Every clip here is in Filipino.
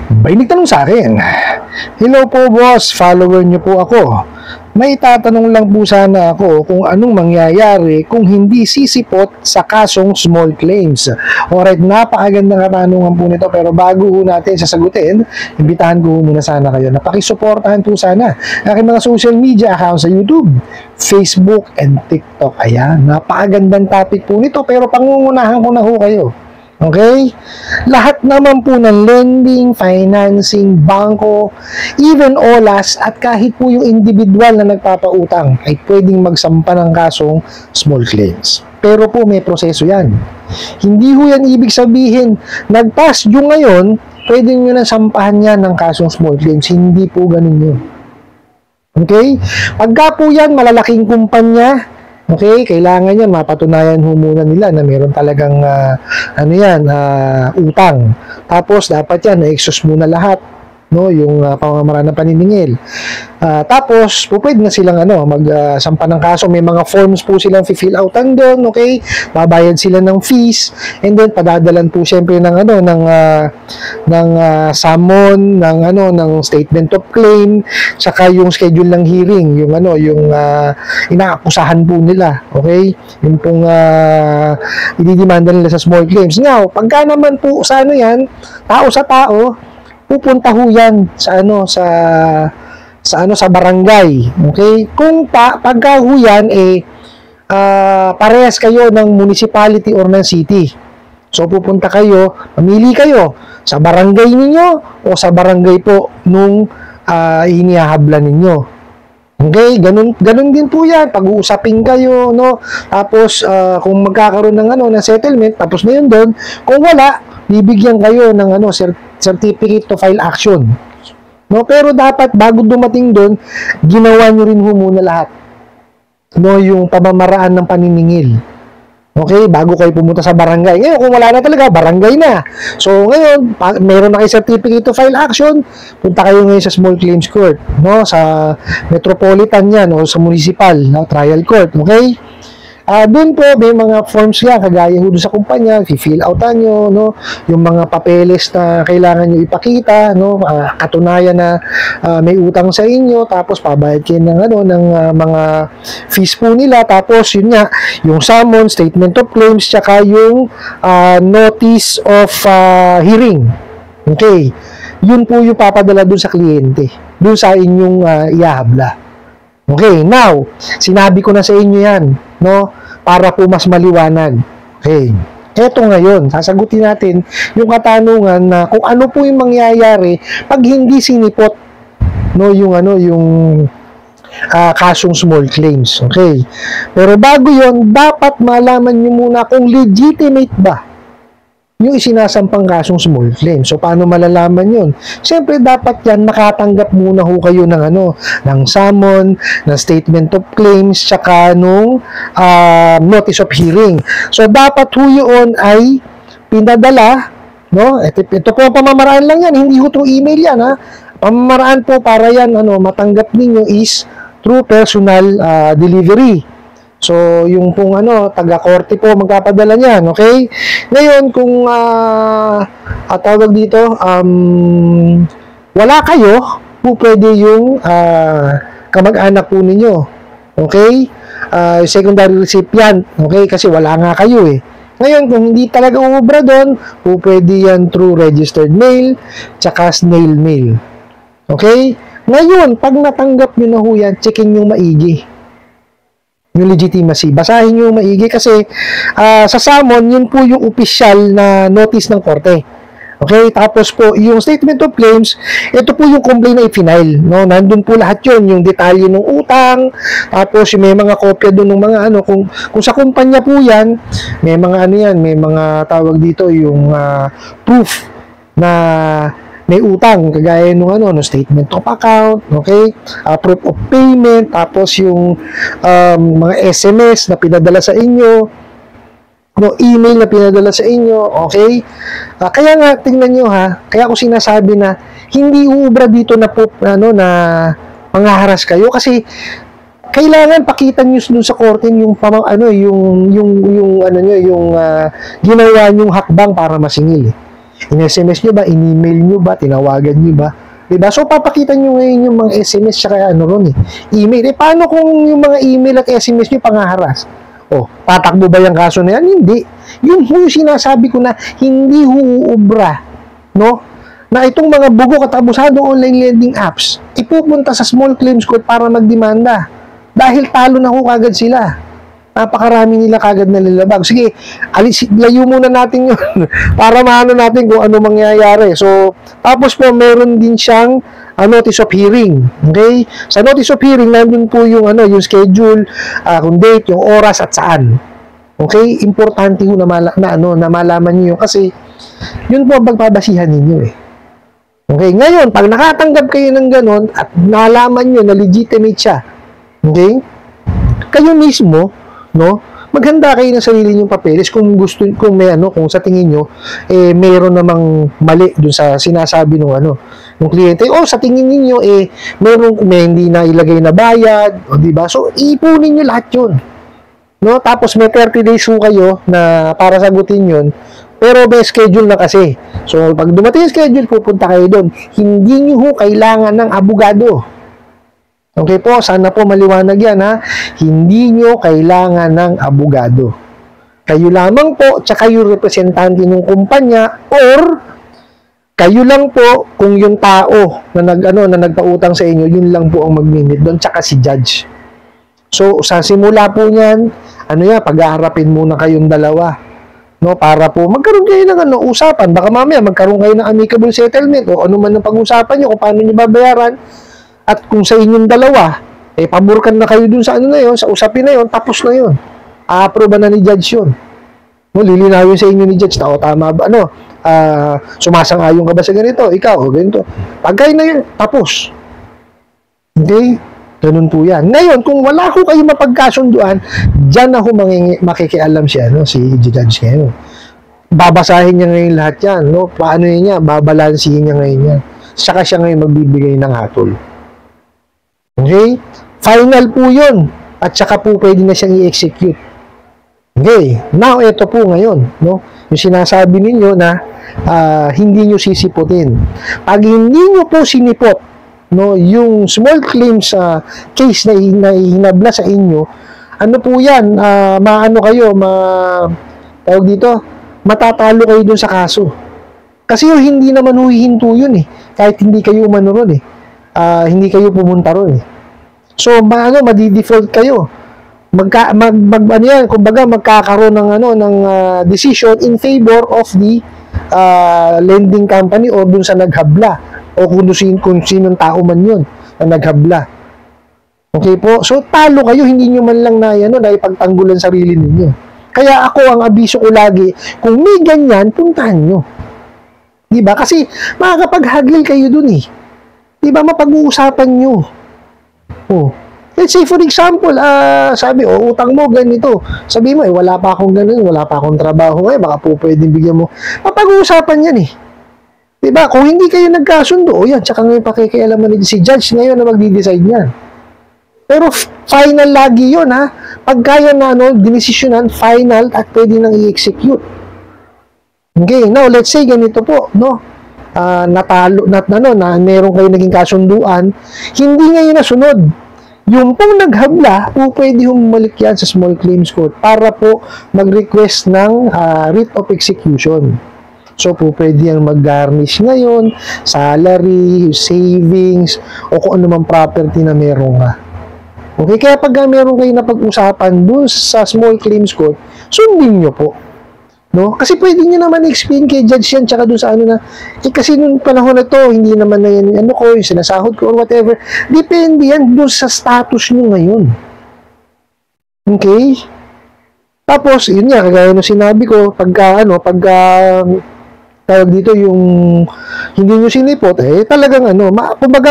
May nagtanong sa akin, "Hello po boss, follower niyo po ako. May tatanong lang po sana ako kung anong mangyayari kung hindi sisipot sa kasong small claims." Alright, napakagandang katanungan po nito, pero bago po natin sasagutin, imbitahan ko muna sana kayo na pakisuportahan po sana aking mga social media accounts sa YouTube, Facebook, and TikTok. Ayan, napakagandang topic po nito, pero pangungunahan ko na ho kayo. Okay? Lahat naman po ng lending, financing, bangko, even OLAS, at kahit po yung individual na nagpapautang ay pwedeng magsampa ng kasong small claims. Pero po may proseso yan. Hindi ho yan ibig sabihin, nag-pass due ngayon, pwede nyo na sampahan yan ng kasong small claims. Hindi po ganun yun. Okay? Pagka po yan, malalaking kumpanya, okay, kailangan yan mapatunayan ho muna nila na meron talagang utang. Tapos dapat yan na-exhaust muna lahat, no, yung pamamaraan ng paniningil. Tapos pwede na silang magsampa ng kaso. May mga forms po silang fill outan doon, okay? Babayad sila ng fees, and then padadalan po syempre ng summon, ng statement of claim, saka yung schedule ng hearing, yung inaakusahan po nila, okay? Yung pong ididimanda nila sa small claims. Now, pagka naman po sa yan, tao sa tao, pupunta ho yan sa barangay. Okay? Kung pagka ho yan, parehas kayo ng municipality or ng city. So, pupunta kayo, mamili kayo sa barangay ninyo o sa barangay po nung inihahablan ninyo. Okay? Ganun din po yan. Pag-uusapin kayo, no? Tapos, kung magkakaroon ng settlement, tapos na yun doon. Kung wala, bibigyan kayo ng certificate to file action. No, pero dapat bago dumating doon, ginawa niyo rin ho muna lahat. No, yung pamamaraan ng paniningil. Okay, bago kayo pumunta sa barangay. Ngayon, kung wala na talaga, barangay na. So, ngayon, meron na kayo certificate to file action, punta kayo ngayon sa small claims court, no, sa metropolitan yan o sa municipal, no, trial court, okay? Doon po may mga forms yan, kagaya ho doon sa kumpanya, fill outan nyo, no, yung mga papeles na kailangan nyo ipakita, no, katunayan na may utang sa inyo, tapos pabayad kayo ng mga fees po nila, tapos yun nga, yung summon, statement of claims, tsaka yung notice of hearing. Okay, yun po yung papadala doon sa kliyente, doon sa inyong iahabla. Okay, now, sinabi ko na sa inyo yan, no, para po mas maliwanag. Okay, eto ngayon, sasagutin natin yung katanungan na kung ano po yung mangyayari pag hindi sinipot, no, yung kasong small claims. Okay, pero bago yon, dapat malaman nyo muna kung legitimate ba yung isinasampang kasong small claim. So, paano malalaman yun? Siyempre, dapat yan, nakatanggap muna ho kayo ng summon, ng statement of claims, tsaka nung notice of hearing. So, dapat ho yun ay pinadala, no? Ito po, pamamaraan lang yan, hindi ho itong email yan, ha? Pamamaraan po para yan, matanggap ninyo is through personal delivery. So, yung pong taga-korte po magpapadala niyan, okay? Ngayon, kung tawag dito, wala kayo, po pwede yung kamag-anak po ninyo, okay? Secondary recipient, okay? Kasi wala nga kayo eh. Ngayon, kung hindi talaga umubra doon, po pwede yan through registered mail, tsaka snail mail. Okay? Ngayon, pag natanggap nyo na ho yan, checkin nyo maigi yung legitimacy. Basahin nyo maigi kasi sa summon, yun po yung official na notice ng korte. Okay? Tapos po, yung statement of claims, ito po yung complaint na i-file. No? Nandun po lahat yun, yung detalye ng utang, tapos may mga kopya doon ng mga kung sa kumpanya po yan, may mga may mga tawag dito, yung proof na may utang, kagaya nung no statement of account, okay? Proof of payment, tapos yung mga SMS na pinadala sa inyo, no, email na pinadala sa inyo, okay? Kaya nga, tingnan nyo kaya ko sinasabi na hindi uubra dito na manghaharas kayo kasi kailangan pakita niyo dun sa korte yung ginawa niyong hakbang para masingil. In-SMS nyo ba? In-email nyo ba? Tinawagan nyo ba? Diba? So, papakita nyo ngayon yung mga SMS tsaka ano ron eh. Email. Paano kung yung mga email at SMS nyo pangaharas? Tatakbo ba yung kaso na yan? Hindi. Yun yung sinasabi ko na hindi huubra, no? Na itong mga bugo at abusado online lending apps, ipupunta sa small claims court para magdemanda. Dahil talo na ho kagad sila. Napakarami nila kagad na nilabag. Sige, layo muna natin yun para maano natin kung ano mangyayari. So, tapos po, meron din siyang notice of hearing. Okay? Sa notice of hearing, nandun po yung, yung schedule, kung date, yung oras at saan. Okay? Importante ho na malaman niyo yun kasi yun po ang pagpapasihan ninyo eh. Okay? Ngayon, pag nakatanggap kayo ng ganon at nalaman nyo na legitimate siya, okay? Kayo mismo, no? Maghanda kayo ng sarili niyong papeles kung kung sa tingin niyo mayroon namang mali dun sa sinasabi ng ng kliyente o sa tingin niyo may hindi na ilagay na bayad, o di ba? So ipunin niyo lahat 'yun. No? Tapos may 30 days ho kayo na para sagutin 'yun. Pero may schedule na kasi. So pag dumating yung schedule, pupunta kayo doon. Hindi niyo ho kailangan ng abogado. Okay po, sana po maliwanag yan ha. Hindi nyo kailangan ng abogado. Kayo lamang po, tsaka yung representante ng kumpanya, or kayo lang po kung yung tao na nagpautang sa inyo, yun lang po ang mag-minute doon, tsaka si judge. So, sa simula po niyan, pag-aharapin muna kayong dalawa. No, para po magkaroon kayo ng usapan. Baka mamaya magkaroon kayo ng amicable settlement o ano man ang pag-usapan nyo kung paano nyo babayaran. At kung sa inyong dalawa, paborkan na kayo dun sa sa usapin na yun, tapos na yun. A-approve na ni judge yun. No, lilinawin sa inyo ni judge, tama ba, sumasang-ayon ka ba sa ganito? Ikaw, ganito. Pagkain na yun, tapos. Okay? Ganun po yan. Ngayon, kung wala ko kayo mapagkasunduan, dyan na ho makikialam siya, si judge ngayon. Babasahin niya ngayon lahat yan, no? Paano niya, babalansihin niya ngayon yan. Saka siya ngayon magbibigay ng hatol. Okay? Final po yun. At saka po pwede na siyang i-execute. Okay. Now, ito po ngayon. No? Yung sinasabi ninyo na hindi nyo sisiputin. Pag hindi nyo po sinipot, yung small claims case na hinabla sa inyo, ano po yan? Tawag dito, matatalo kayo dun sa kaso. Kasi hindi naman huhihinto yun eh. Kahit hindi kayo umano ron eh. Hindi kayo pumunta ron eh. So, madi-default kayo. Kumbaga magkakaroon ng decision in favor of the lending company o dun sa naghabla o kung sinong tao man yun na naghabla. Okay po? So, talo kayo, hindi nyo man lang na ipagtanggulan sarili ninyo. Kaya ako, ang abiso ko lagi, kung may ganyan, puntahan nyo. Diba? Kasi makakapaghagil kayo dun eh. Diba, mapag-uusapan nyo. Let's say, for example, sabi, utang mo, ganito. Sabi mo, wala pa akong ganun, wala pa akong trabaho ngayon, baka po pwedeng bigyan mo. Mapag-uusapan yan eh. Diba, kung hindi kayo nagkasundo, yan, tsaka ngayon pakikialaman si judge ngayon na magdi-decide yan. Pero final lagi yun ha. Pag kaya na dinesisyonan, final at pwede nang i-execute. Okay, now let's say ganito po, natalo na meron kayo naging kasunduan, hindi ngayon nasunod. Yung pong naghabla, po pwede humalik yan sa small claims court para po mag-request ng writ of execution. So po pwede yan mag-garnish ngayon, salary, savings, o kung ano man property na meron ka. Okay, kaya pag meron kayo na pag-usapan dun sa small claims court, sundin nyo po. No? Kasi pwede nyo naman i-explain kay judge yan tsaka dun sa kasi nung panahon na to, hindi naman na yan yung sinasahod ko or whatever. Depende yan dun sa status nyo ngayon. Okay? Tapos, yun nga, kagaya nung sinabi ko, tawag dito yung hindi nyo sinipot, talagang kumbaga,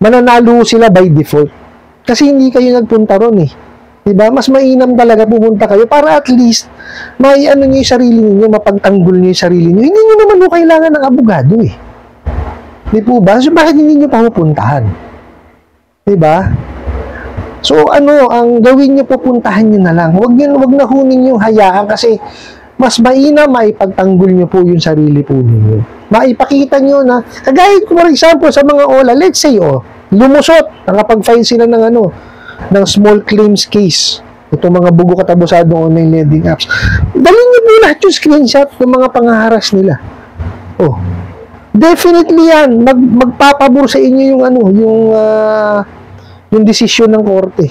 mananalo sila by default. Kasi hindi kayo nagpunta ron eh. Diba? Mas mainam talaga pumunta kayo para at least may nyo yung sarili niyo, mapagtanggol nyo yung sarili niyo. Hindi nyo naman kailangan ng abogado eh. Di po ba? So bakit hindi nyo pa pupuntahan? Diba? So ang gawin nyo, pupuntahan nyo na lang. Huwag na hunin yung hayaan kasi mas mainam maipagtanggol nyo po yung sarili po ninyo. Maipakita nyo na, kagaya for example sa mga OLA, let's say, lumusot, nakapag-file sila ng small claims case. Itong mga bugo katabusadong online lending apps. Dalhin nyo po lahat yung screenshot ng mga pangaharas nila. Definitely yan, magpapabor sa inyo yung desisyon ng korte.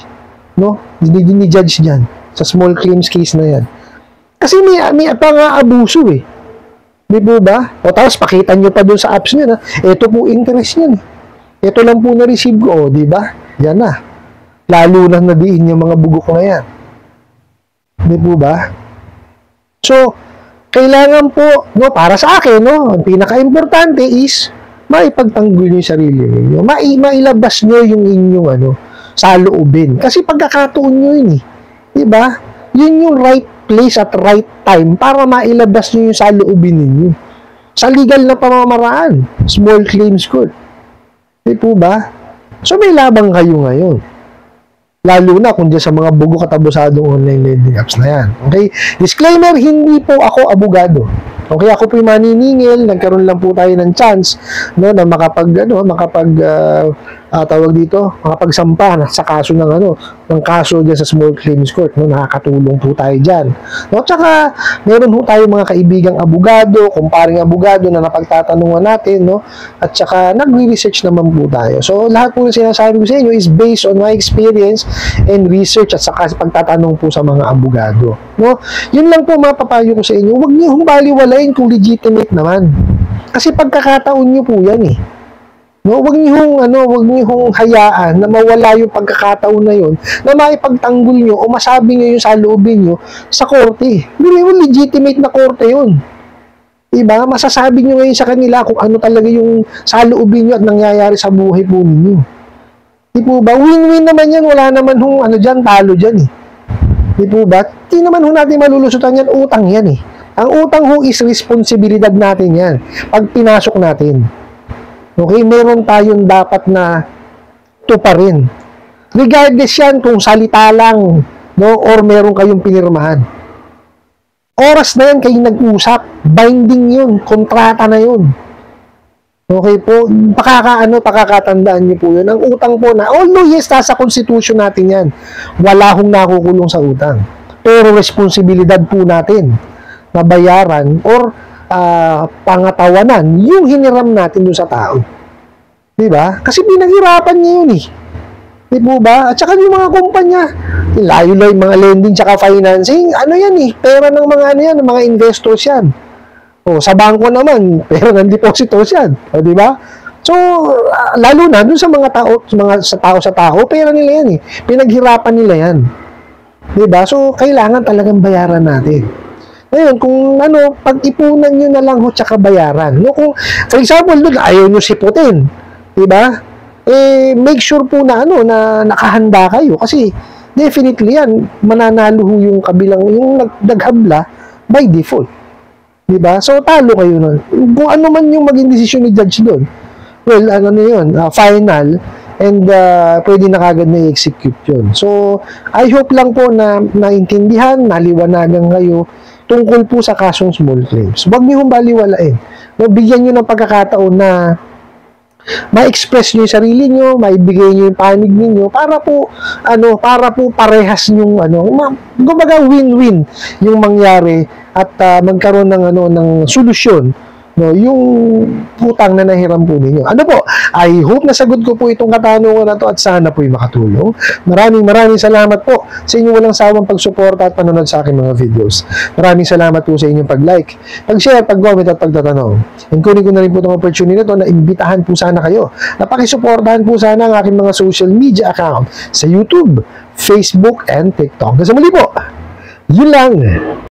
No? Ni judge dyan sa small claims case na yan. Kasi may pang-aabuso eh. Di po ba? O tapos pakita nyo pa doon sa apps nyo na, ito po interest nyo. Ito lang po na-receive ko. Di ba? Yan na. Lalo na nadiin yung mga bugok na yan. Di po ba? So, kailangan po, para sa akin, ang pinaka-importante is, maipagtanggol nyo yung sarili nyo. Mailabas nyo yung inyong, saloobin. Kasi pagkakataon nyo yun eh. Di ba? Yun yung right place at right time para mailabas nyo yung saloobin ninyo. Sa legal na pamamaraan, small claims court. Di po ba? So, may labang kayo ngayon. Lalo na kung dyan sa mga bugo katabusadong online lending apps na yan. Okay? Disclaimer, hindi po ako abogado. Okay, ako po yung maniningil, nagkaroon lang po tayo ng chance na makapagsampa sa kaso ng kaso diyan sa small claims court, nakakatulong po tayo diyan. Tsaka meron po tayo mga kaibigang abogado, kumparing abogado na napagtatanungan natin, at saka nagre-research naman po tayo. So lahat po ng sinasabi ko sa inyo is based on my experience and research at saka pagtatanong po sa mga abogado. Yun lang po mapapayo ko sa inyo. Huwag niyo baliwalain kung legitimate naman. Kasi pagkakataon niyo po yan eh. Huwag niyo hayaan na mawala yung pagkakataon na yun na maipagtanggol niyo o masabi niyo yung saloobin niyo sa korte. Hindi yung legitimate na korte yun. Diba? Masasabi niyo ngayon sa kanila kung ano talaga yung saloobin niyo at nangyayari sa buhay po ninyo. Di po ba? Win-win naman yan. Wala naman talo dyan eh. Di po ba? Di naman natin malulusutan yan. Utang yan eh. Ang utang is responsibilidad natin yan. Pag pinasok natin. Okay? Meron tayong dapat na tuparin. Regardless yan kung salita lang, or meron kayong pinirmahan. Oras na yan kayo nag-usap. Binding yun. Kontrata na yun. Okay po? Pakakatandaan niyo po yun. Ang utang po although yes, nasa constitution natin yan. Wala nakukulong sa utang. Pero responsibilidad po natin na bayaran or pangatawanan yung hiniram natin doon sa tao. Diba? Kasi pinaghirapan niya yun eh. Di po ba? At saka yung mga kumpanya, layo-layo mga lending tsaka financing, yan eh, pera ng mga mga investors yan. Sa bangko naman, pera ng depositors yan. Di ba? So, lalo na dun sa mga tao, sa tao, pera nila yan eh. Pinaghirapan nila yan. Di ba? So, kailangan talagang bayaran natin. Ngayon, kung pag-ipunan nyo na lang tsaka bayaran. Kung, for example, doon, ayaw nyo siputin. Diba? Make sure po na nakahanda kayo. Kasi, definitely yan, mananalo yung kabilang, yung naghabla by default. Diba? So, talo kayo nun. Kung ano man yung maging desisyon ni judge doon, well, final, and pwede na kagad na i-execute yun. So, I hope lang po na naintindihan, naliwanagan kayo, tungkol po sa kasong small claims. Huwag niyo baliwalain. Bigyan niyo ng pagkakataon na ma-express niyo yung sarili niyo, maibigay niyo yung panig niyo para po parehas yung kumbaga win-win yung mangyari at magkaroon ng solusyon yung utang na nahiram po ninyo. I hope nasagot ko po itong katanungan na to at sana po'y makatulong. Maraming salamat po sa inyong walang sawang pagsuporta at panonood sa aking mga videos. Maraming salamat po sa inyong pag-like, pag-share, pag-comment at pagtatanong. And kunin ko na rin po itong opportunity na imbitahan po sana kayo na pakisuportahan po sana ang aking mga social media account sa YouTube, Facebook, and TikTok. Kasi muli po, yun lang.